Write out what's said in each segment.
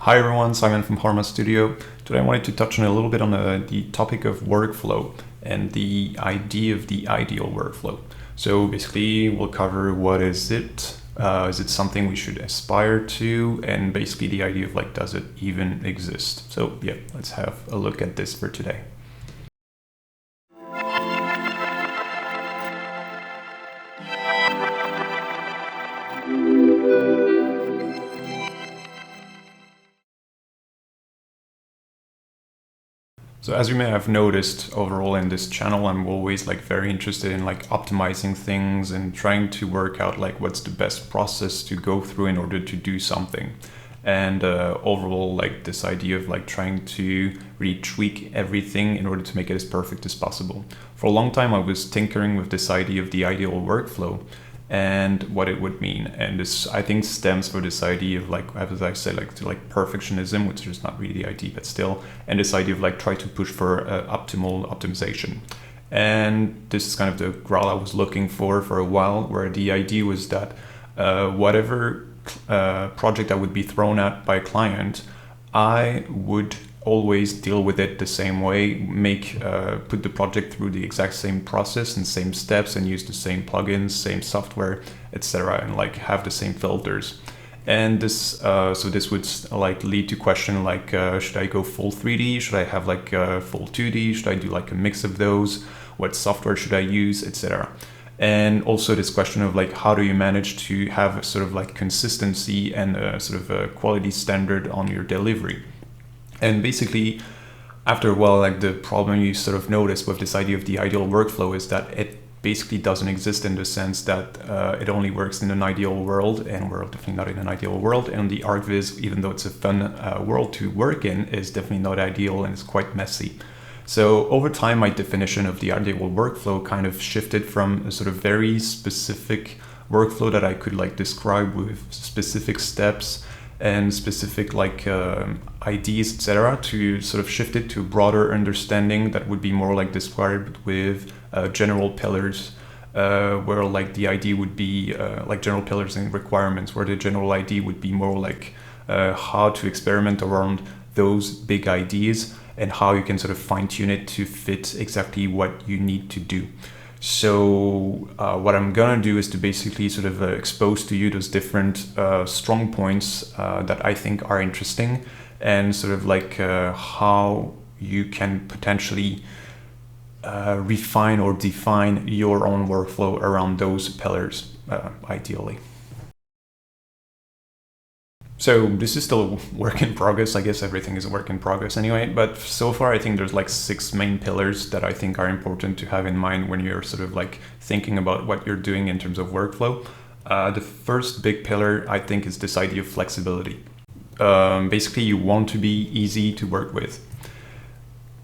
Hi everyone, Simon from Horoma Studio. Today I wanted to touch on a little bit on the topic of workflow and the idea of the ideal workflow. So basically we'll cover what is it something we should aspire to, and basically the idea of like, does it even exist? So yeah, let's have a look at this for today. So as you may have noticed, overall in this channel, I'm always like very interested in like optimizing things and trying to work out like what's the best process to go through in order to do something. And overall, like this idea of like trying to really tweak everything in order to make it as perfect as possible. For a long time, I was tinkering with this idea of the ideal workflow and what it would mean. And this, I think, stems for this idea of like, as I said, like to like perfectionism, which is not really the idea, but still, and this idea of like try to push for optimal optimization. And this is kind of the growl I was looking for a while, where the idea was that whatever project I would be thrown at by a client, I would always deal with it the same way, put the project through the exact same process and same steps, and use the same plugins, same software, etc., and like have the same filters. And this this would like lead to question like, should I go full 3D? Should I have like full 2D? Should I do like a mix of those? What software should I use, etc.? And also this question of like, how do you manage to have a sort of like consistency and a sort of a quality standard on your delivery? And basically, after a while, like the problem you sort of notice with this idea of the ideal workflow is that it basically doesn't exist, in the sense that it only works in an ideal world, and we're definitely not in an ideal world. And the archviz, even though it's a fun world to work in, is definitely not ideal, and it's quite messy. So over time, my definition of the ideal workflow kind of shifted from a sort of very specific workflow that I could like describe with specific steps and specific like ideas, etc., to sort of shift it to a broader understanding that would be more like described with general pillars, where like the idea would be like general pillars and requirements, where the general idea would be more like how to experiment around those big ideas and how you can sort of fine-tune it to fit exactly what you need to do. So what I'm gonna do is to basically sort of expose to you those different strong points that I think are interesting, and sort of like how you can potentially refine or define your own workflow around those pillars, ideally. So this is still a work in progress. I guess everything is a work in progress anyway, but so far I think there's like 6 main pillars that I think are important to have in mind when you're sort of like thinking about what you're doing in terms of workflow. The first big pillar, I think, is this idea of flexibility. Basically, you want to be easy to work with.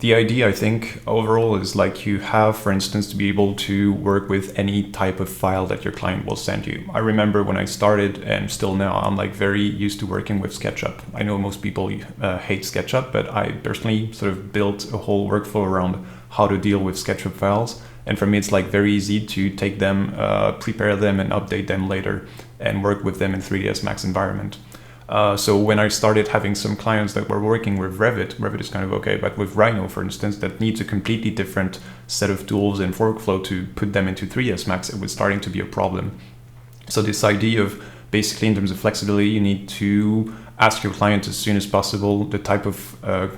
The idea, I think, overall is like you have, for instance, to be able to work with any type of file that your client will send you. I remember when I started, and still now, I'm like very used to working with SketchUp. I know most people hate SketchUp, but I personally sort of built a whole workflow around how to deal with SketchUp files. And for me, it's like very easy to take them, prepare them, and update them later, and work with them in 3ds Max environment. So when I started having some clients that were working with Revit is kind of okay, but with Rhino, for instance, that needs a completely different set of tools and workflow to put them into 3ds Max, it was starting to be a problem. So this idea of basically, in terms of flexibility, you need to ask your client as soon as possible the type of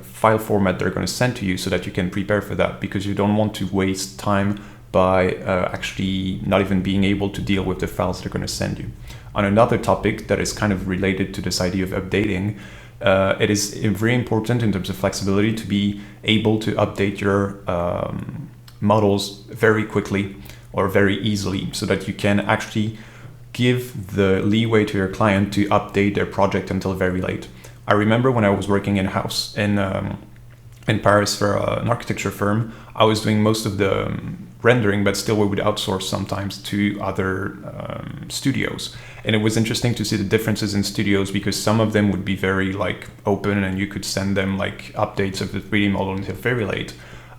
file format they're going to send to you, so that you can prepare for that, because you don't want to waste time by actually not even being able to deal with the files they're going to send you. On another topic that is kind of related to this idea of updating, it is very important in terms of flexibility to be able to update your models very quickly or very easily, so that you can actually give the leeway to your client to update their project until very late. I remember when I was working in-house in Paris for an architecture firm, I was doing most of the rendering, but still we would outsource sometimes to other studios. And it was interesting to see the differences in studios, because some of them would be very like open, and you could send them like updates of the 3D model until very late.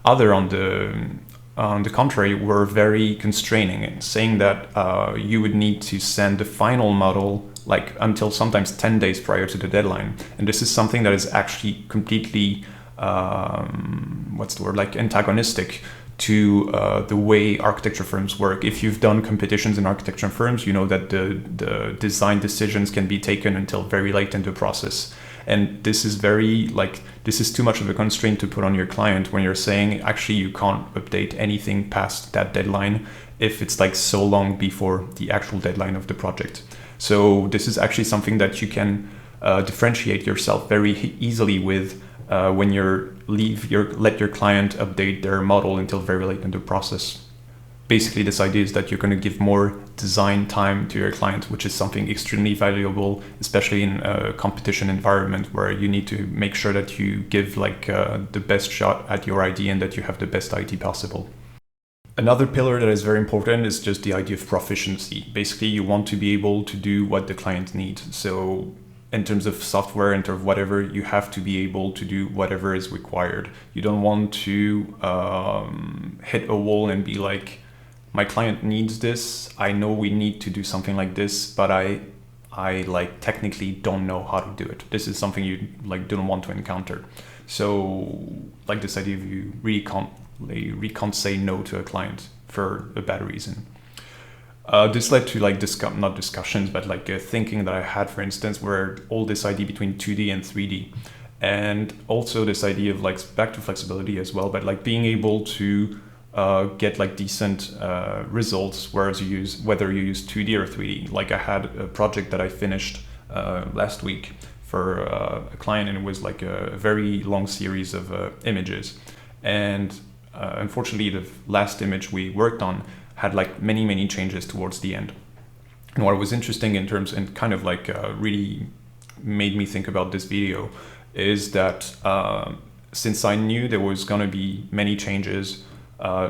Other, on the contrary, were very constraining, and saying that you would need to send the final model like until sometimes 10 days prior to the deadline. And this is something that is actually completely, like antagonistic to the way architecture firms work. If you've done competitions in architecture firms, you know that the design decisions can be taken until very late in the process. And this is this is too much of a constraint to put on your client when you're saying, actually, you can't update anything past that deadline if it's like so long before the actual deadline of the project. So this is actually something that you can differentiate yourself very easily with when let your client update their model until very late in the process. Basically, this idea is that you're going to give more design time to your client, which is something extremely valuable, especially in a competition environment where you need to make sure that you give the best shot at your idea and that you have the best idea possible. Another pillar that is very important is just the idea of proficiency. Basically, you want to be able to do what the client needs. So in terms of software, in terms of whatever, you have to be able to do whatever is required. You don't want to hit a wall and be like, my client needs this. I know we need to do something like this, but I technically don't know how to do it. This is something you don't want to encounter. So this idea of you really can't say no to a client for a bad reason. This led to not discussions, but thinking that I had, for instance, where all this idea between 2D and 3D, and also this idea of back to flexibility as well, but being able to get decent results, whether you use 2D or 3D. I had a project that I finished last week for a client, and it was a very long series of images. And unfortunately, the last image we worked on had many changes towards the end. And what was interesting in terms and kind of really made me think about this video is that since I knew there was going to be many changes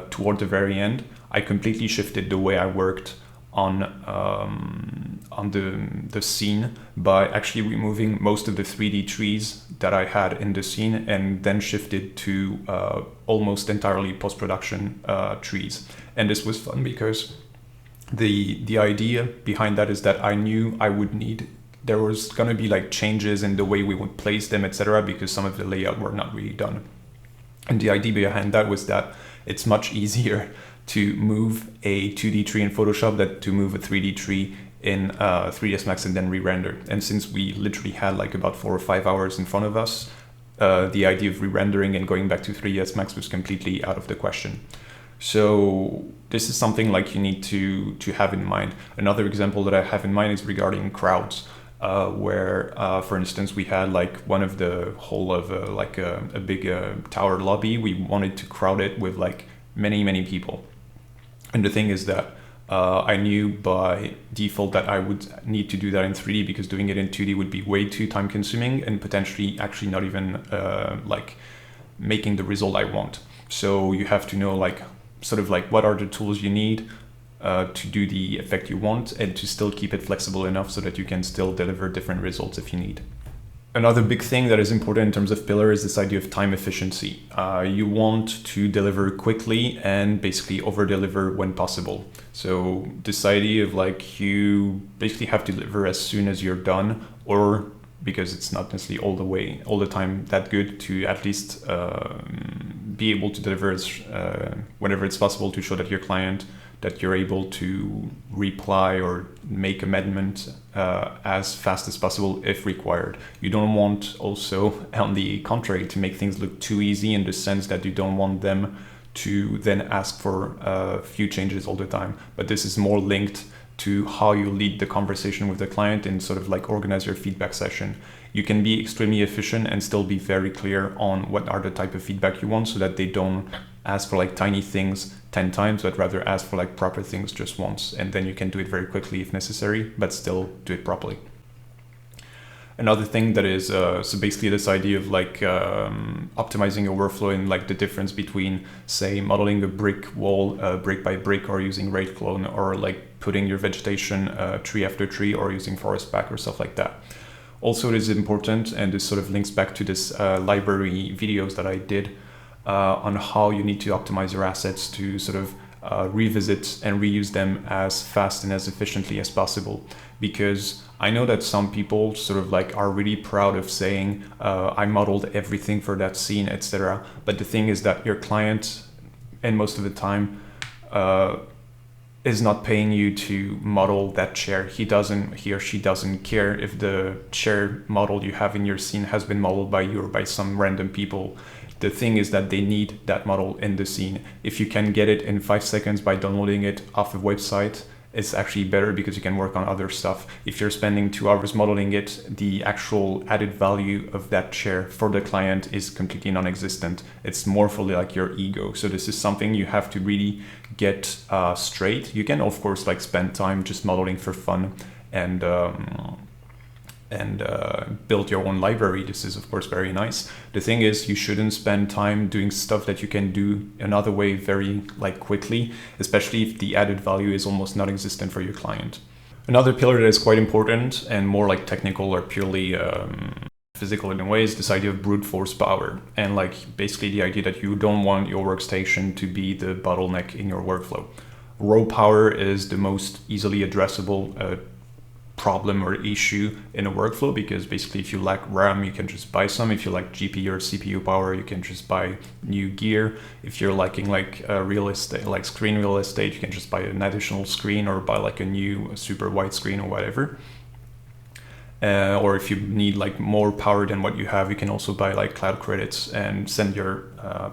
toward the very end, I completely shifted the way I worked on the scene by actually removing most of the 3D trees that I had in the scene, and then shifted to almost entirely post-production trees. And this was fun because the idea behind that is that I knew there was going to be changes in the way we would place them, etc., because some of the layout were not really done. And the idea behind that was that it's much easier to move a 2D tree in Photoshop than to move a 3D tree in 3ds Max and then re-render. And since we literally had about 4 or 5 hours in front of us, the idea of re-rendering and going back to 3ds Max was completely out of the question. So this is something you need to have in mind. Another example that I have in mind is regarding crowds, where for instance we had one of the whole of a big tower lobby. We wanted to crowd it with many people. And the thing is that I knew by default that I would need to do that in 3D, because doing it in 2D would be way too time consuming and potentially actually not even making the result I want. So you have to know what are the tools you need to do the effect you want, and to still keep it flexible enough so that you can still deliver different results if you need. Another big thing that is important in terms of pillar is this idea of time efficiency. You want to deliver quickly and basically over-deliver when possible. So this idea of you basically have to deliver as soon as you're done, or because it's not necessarily all the time that good, to at least be able to deliver whenever it's possible, to show that your client that you're able to reply or make amendment as fast as possible if required. You don't want also, on the contrary, to make things look too easy, in the sense that you don't want them to then ask for a few changes all the time. But this is more linked to how you lead the conversation with the client and organize your feedback session. You can be extremely efficient and still be very clear on what are the type of feedback you want, so that they don't ask for tiny things 10 times, but rather ask for proper things just once. And then you can do it very quickly if necessary, but still do it properly. Another thing that is, so basically this idea of optimizing your workflow, and the difference between, say, modeling a brick wall brick by brick, or using rate clone, or putting your vegetation tree after tree, or using forest back or stuff like that. Also, it is important, and this sort of links back to this library videos that I did on how you need to optimize your assets to sort of revisit and reuse them as fast and as efficiently as possible. Because I know that some people sort of like are really proud of saying, I modeled everything for that scene, etc. But the thing is that your client, and most of the time, is not paying you to model that chair. He or she doesn't care if the chair model you have in your scene has been modeled by you or by some random people. The thing is that they need that model in the scene. If you can get it in 5 seconds by downloading it off a website, it's actually better because you can work on other stuff. If you're spending 2 hours modeling it, the actual added value of that chair for the client is completely non-existent. It's more for like your ego. So this is something you have to really get straight. You can of course like spend time just modeling for fun and build your own library. This is of course very nice. The thing is, you shouldn't spend time doing stuff that you can do another way very like quickly, especially if the added value is almost non-existent for your client. Another pillar that is quite important and more like technical or purely physical in a way is this idea of brute force power, and like basically the idea that you don't want your workstation to be the bottleneck in your workflow. Raw power is the most easily addressable problem or issue in a workflow, because basically if you lack RAM, you can just buy some. If you lack GPU or CPU power, you can just buy new gear. If you're lacking like real estate, like screen real estate, you can just buy an additional screen or buy like a new super wide screen or whatever. Or if you need like more power than what you have, you can also buy like cloud credits and send your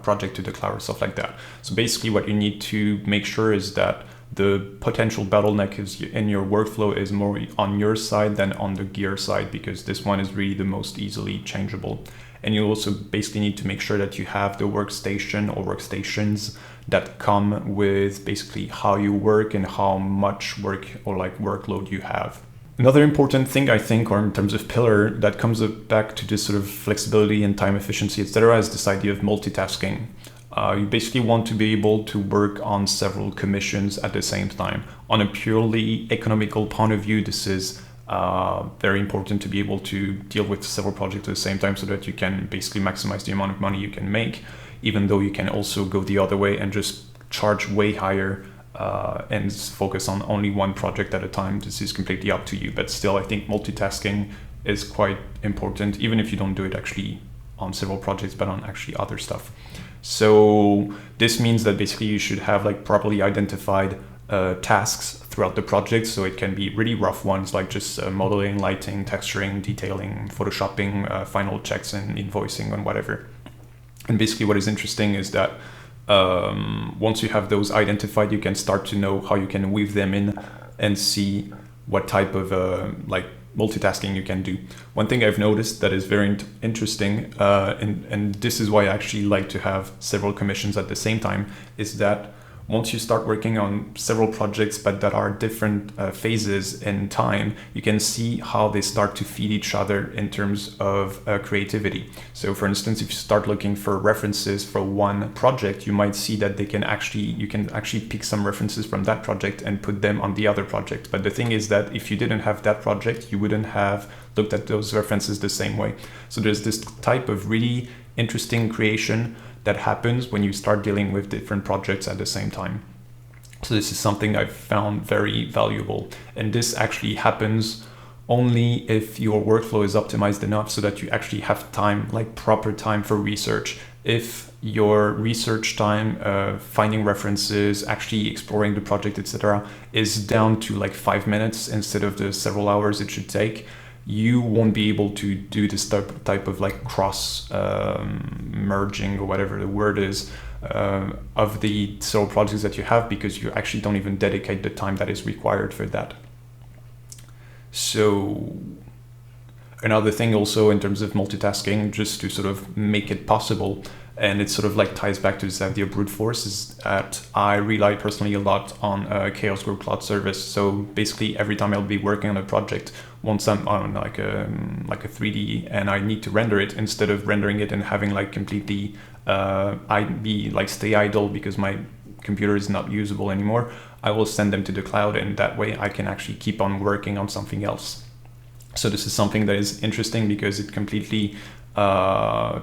project to the cloud or stuff like that. So basically what you need to make sure is that the potential bottleneck is in your workflow is more on your side than on the gear side, because this one is really the most easily changeable. And you also basically need to make sure that you have the workstation or workstations that come with basically how you work and how much work or like workload you have. Another important thing I think, or in terms of pillar, that comes back to this sort of flexibility and time efficiency, etc., is this idea of multitasking. You basically want to be able to work on several commissions at the same time. On a purely economical point of view, this is very important to be able to deal with several projects at the same time so that you can basically maximize the amount of money you can make, even though you can also go the other way and just charge way higher and focus on only one project at a time. This is completely up to you, but still I think multitasking is quite important, even if you don't do it actually on several projects, but on actually other stuff. So this means that basically you should have like properly identified tasks throughout the project. So it can be really rough ones like just modeling, lighting, texturing, detailing, photoshopping, final checks and invoicing and whatever. And basically what is interesting is that once you have those identified, you can start to know how you can weave them in and see what type of like multitasking you can do. One thing I've noticed that is very interesting, and this is why I actually like to have several commissions at the same time, is that once you start working on several projects but that are different phases in time, you can see how they start to feed each other in terms of creativity. So for instance, if you start looking for references for one project, you might see that you can actually pick some references from that project and put them on the other project. But the thing is that if you didn't have that project, you wouldn't have looked at those references the same way. So there's this type of really interesting creation that happens when you start dealing with different projects at the same time. So this is something I've found very valuable. And this actually happens only if your workflow is optimized enough so that you actually have time, like proper time for research. If your research time, finding references, actually exploring the project, etc., is down to like 5 minutes instead of the several hours it should take, you won't be able to do this type of like cross merging or whatever the word is of the several projects that you have, because you actually don't even dedicate the time that is required for that. So another thing also in terms of multitasking, just to sort of make it possible, and it sort of like ties back to this idea of brute force, is that I rely personally a lot on Chaos Group Cloud Service. So basically every time I'll be working on a project, once I'm on like a 3D and I need to render it, instead of rendering it and having like completely stay idle because my computer is not usable anymore, I will send them to the cloud, and that way I can actually keep on working on something else. So this is something that is interesting because it completely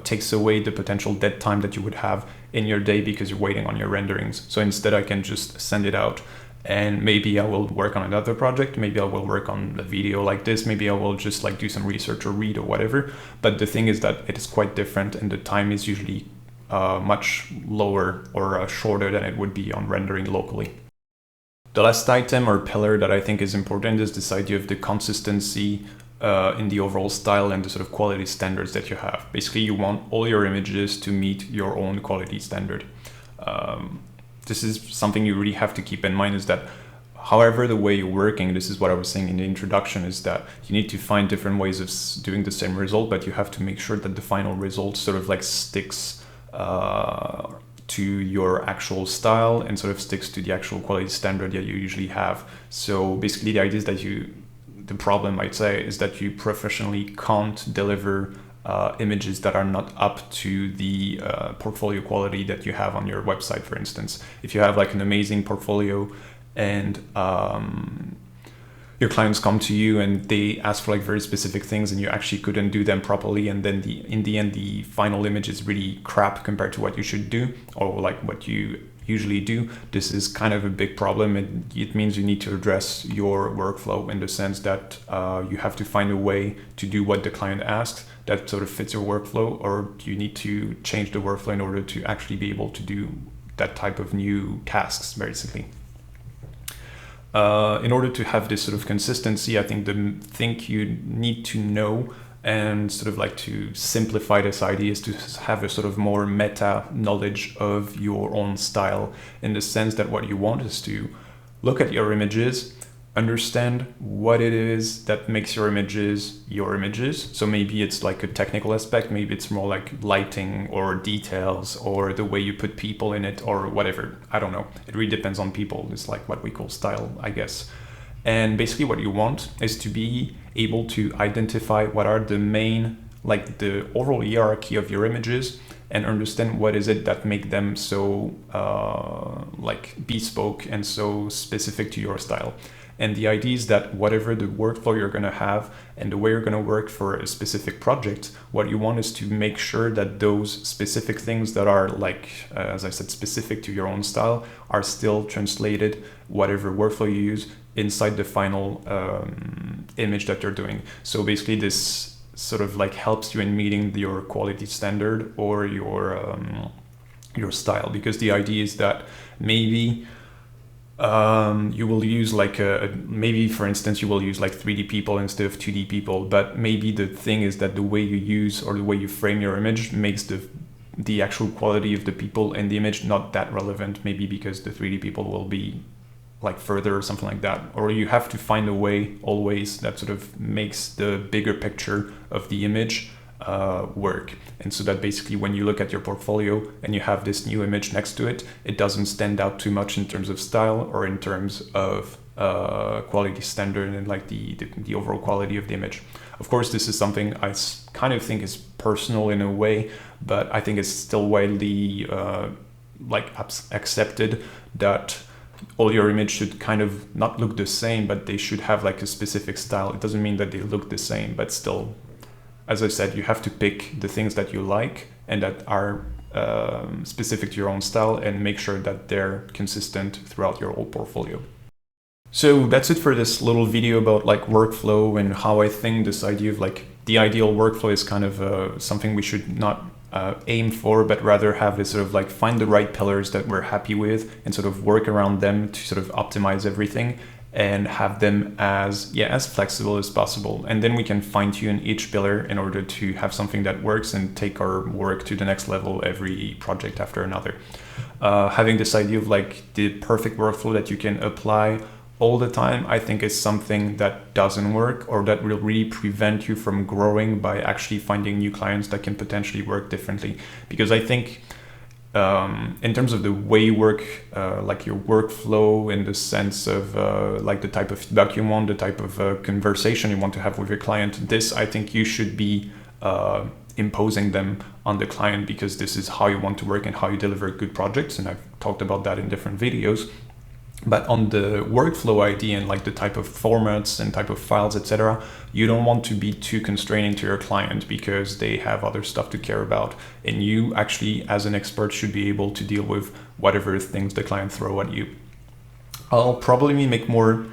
takes away the potential dead time that you would have in your day because you're waiting on your renderings. So instead I can just send it out, and maybe I will work on another project, maybe I will work on a video like this, maybe I will just like do some research or read or whatever. But the thing is that it is quite different, and the time is usually much lower or shorter than it would be on rendering locally. The last item or pillar that I think is important is this idea of the consistency in the overall style and the sort of quality standards that you have. Basically, you want all your images to meet your own quality standard. This is something you really have to keep in mind, is that however the way you're working, this is what I was saying in the introduction, is that you need to find different ways of doing the same result, but you have to make sure that the final result sort of like sticks to your actual style and sort of sticks to the actual quality standard that you usually have. So basically the idea is that the problem I'd say is that you professionally can't deliver images that are not up to the portfolio quality that you have on your website, for instance. If you have like an amazing portfolio and your clients come to you and they ask for like very specific things and you actually couldn't do them properly, and then in the end the final image is really crap compared to what you should do or like what you usually do, this is kind of a big problem. It means you need to address your workflow in the sense that you have to find a way to do what the client asks that sort of fits your workflow, or you need to change the workflow in order to actually be able to do that type of new tasks, basically. In order to have this sort of consistency, I think the thing you need to know and sort of like to simplify this idea is to have a sort of more meta knowledge of your own style, in the sense that what you want is to look at your images, understand what it is that makes your images your images. So maybe it's like a technical aspect, maybe it's more like lighting or details or the way you put people in it or whatever. I don't know. It really depends on people. It's like what we call style, I guess. And basically what you want is to be able to identify what are the main, like the overall hierarchy of your images, and understand what is it that make them so like bespoke and so specific to your style. And the idea is that whatever the workflow you're going to have and the way you're going to work for a specific project, what you want is to make sure that those specific things that are like, as I said, specific to your own style are still translated, whatever workflow you use, inside the final image that you're doing. So basically this sort of like helps you in meeting your quality standard or your style, because the idea is that maybe you will use like maybe for instance you will use like 3D people instead of 2D people, but maybe the thing is that the way you use or the way you frame your image makes the actual quality of the people in the image not that relevant, maybe because the 3D people will be like further or something like that. Or you have to find a way always that sort of makes the bigger picture of the image work. And so that basically when you look at your portfolio and you have this new image next to it, it doesn't stand out too much in terms of style or in terms of quality standard and like the overall quality of the image. Of course, this is something I kind of think is personal in a way, but I think it's still widely accepted that all your image should kind of not look the same, but they should have like a specific style. It doesn't mean that they look the same, but still, as I said, you have to pick the things that you like and that are specific to your own style and make sure that they're consistent throughout your whole portfolio. So that's it for this little video about like workflow and how I think this idea of like the ideal workflow is kind of something we should not aim for, but rather have this sort of like find the right pillars that we're happy with and sort of work around them to sort of optimize everything and have them as flexible as possible. And then we can fine tune each pillar in order to have something that works and take our work to the next level every project after another. Having this idea of like the perfect workflow that you can apply all the time, I think is something that doesn't work, or that will really prevent you from growing by actually finding new clients that can potentially work differently. Because I think in terms of the way you work, like your workflow in the sense of like the type of feedback you want, the type of conversation you want to have with your client, this I think you should be imposing them on the client, because this is how you want to work and how you deliver good projects. And I've talked about that in different videos. But on the workflow ID and like the type of formats and type of files, etc., you don't want to be too constraining to your client because they have other stuff to care about. And you actually, as an expert, should be able to deal with whatever things the client throw at you. I'll probably make more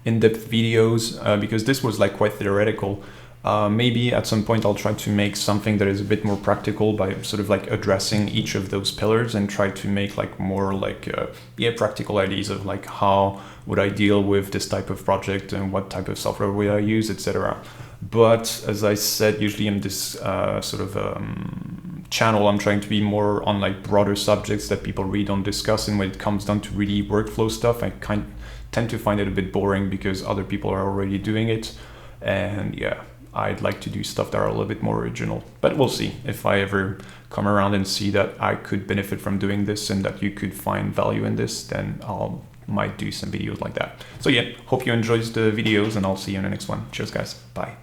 in-depth videos because this was like quite theoretical. Maybe at some point I'll try to make something that is a bit more practical by sort of like addressing each of those pillars and try to make like more like practical ideas of like how would I deal with this type of project and what type of software would I use, etc. But as I said, usually in this channel, I'm trying to be more on like broader subjects that people really don't discuss, and when it comes down to really workflow stuff, I tend to find it a bit boring because other people are already doing it. And yeah, I'd like to do stuff that are a little bit more original, but we'll see. If I ever come around and see that I could benefit from doing this and that you could find value in this, then might do some videos like that. So yeah, hope you enjoyed the videos, and I'll see you in the next one. Cheers guys, bye.